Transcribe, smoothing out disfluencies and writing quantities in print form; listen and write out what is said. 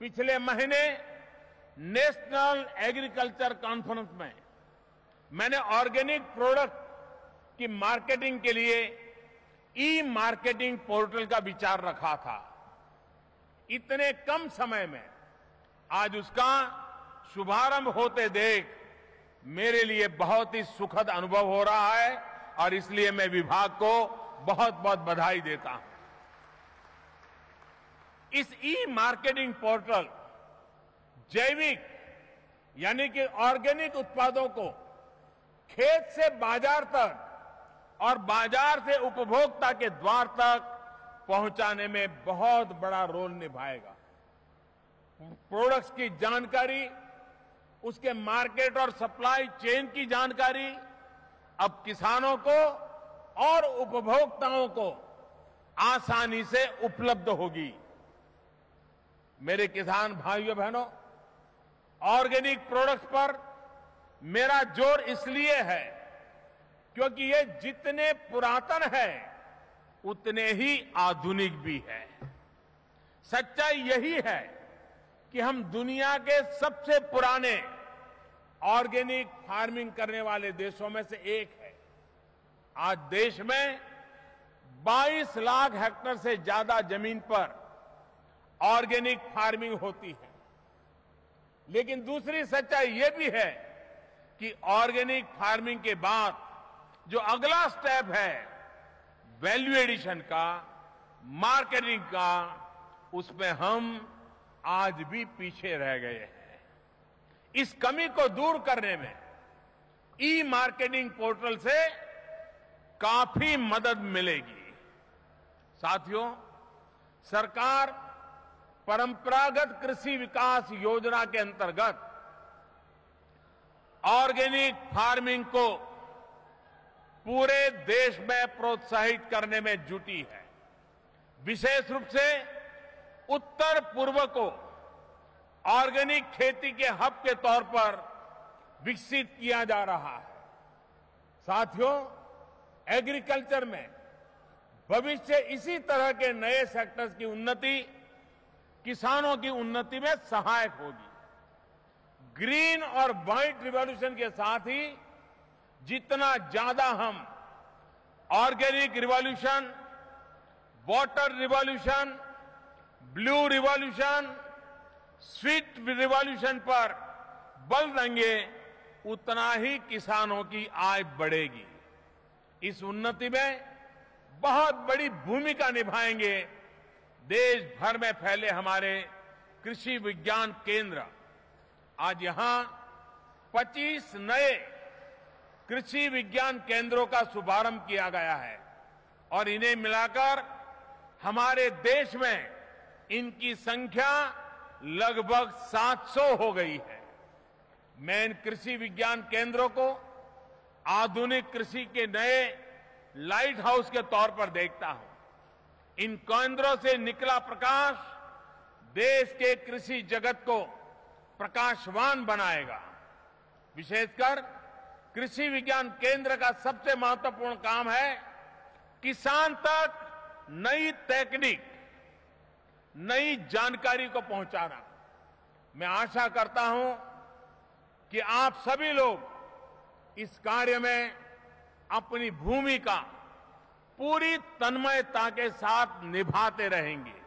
पिछले महीने national agriculture conference में मैंने ऑर्गेनिक प्रोडक्ट की मार्केटिंग के लिए ई मार्केटिंग पोर्टल का विचार रखा था। इतने कम समय में आज उसका शुभारंभ होते देख मेरे लिए बहुत ही सुखद अनुभव हो रहा है और इसलिए मैं विभाग को बहुत बहुत बधाई देता हूं। इस ई मार्केटिंग पोर्टल जैविक यानी कि ऑर्गेनिक उत्पादों को खेत से बाजार तक और बाजार से उपभोक्ता के द्वार तक पहुंचाने में बहुत बड़ा रोल निभाएगा। प्रोडक्ट्स की जानकारी, उसके मार्केट और सप्लाई चेन की जानकारी अब किसानों को और उपभोक्ताओं को आसानी से उपलब्ध होगी। मेरे किसान भाइयों बहनों, ऑर्गेनिक प्रोडक्ट्स पर मेरा जोर इसलिए है क्योंकि ये जितने पुरातन है उतने ही आधुनिक भी है। सच्चाई यही है कि हम दुनिया के सबसे पुराने ऑर्गेनिक फार्मिंग करने वाले देशों में से एक है। आज देश में 22 लाख हेक्टेयर से ज्यादा जमीन पर ऑर्गेनिक फार्मिंग होती है। लेकिन दूसरी सच्चाई यह भी है कि ऑर्गेनिक फार्मिंग के बाद जो अगला स्टेप है वैल्यू एडिशन का, मार्केटिंग का, उसमें हम आज भी पीछे रह गए हैं। इस कमी को दूर करने में ई मार्केटिंग पोर्टल से काफी मदद मिलेगी। साथियों, सरकार परंपरागत कृषि विकास योजना के अंतर्गत ऑर्गेनिक फार्मिंग को पूरे देश में प्रोत्साहित करने में जुटी है। विशेष रूप से उत्तर पूर्व को ऑर्गेनिक खेती के हब के तौर पर विकसित किया जा रहा है। साथियों, एग्रीकल्चर में भविष्य इसी तरह के नए सेक्टर्स की उन्नति किसानों की उन्नति में सहायक होगी। ग्रीन और व्हाइट रिवॉल्यूशन के साथ ही जितना ज्यादा हम organic revolution, water revolution, blue revolution, sweet revolution पर बल देंगे उतना ही किसानों की आय बढ़ेगी। इस उन्नति में बहुत बड़ी भूमिका निभाएंगे देश भर में फैले हमारे कृषि विज्ञान केंद्र। आज यहां 25 नए कृषि विज्ञान केंद्रों का शुभारंभ किया गया है और इन्हें मिलाकर हमारे देश में इनकी संख्या लगभग 700 हो गई है। मैं इन कृषि विज्ञान केंद्रों को आधुनिक कृषि के नए लाइट हाउस के तौर पर देखता हूं। इन केंद्रों से निकला प्रकाश देश के कृषि जगत को प्रकाशवान बनाएगा। विशेषकर कृषि विज्ञान केंद्र का सबसे महत्वपूर्ण काम है किसान तक नई तकनीक, नई जानकारी को पहुंचाना। मैं आशा करता हूं कि आप सभी लोग इस कार्य में अपनी भूमिका पूरी तन्मयता के साथ निभाते रहेंगे।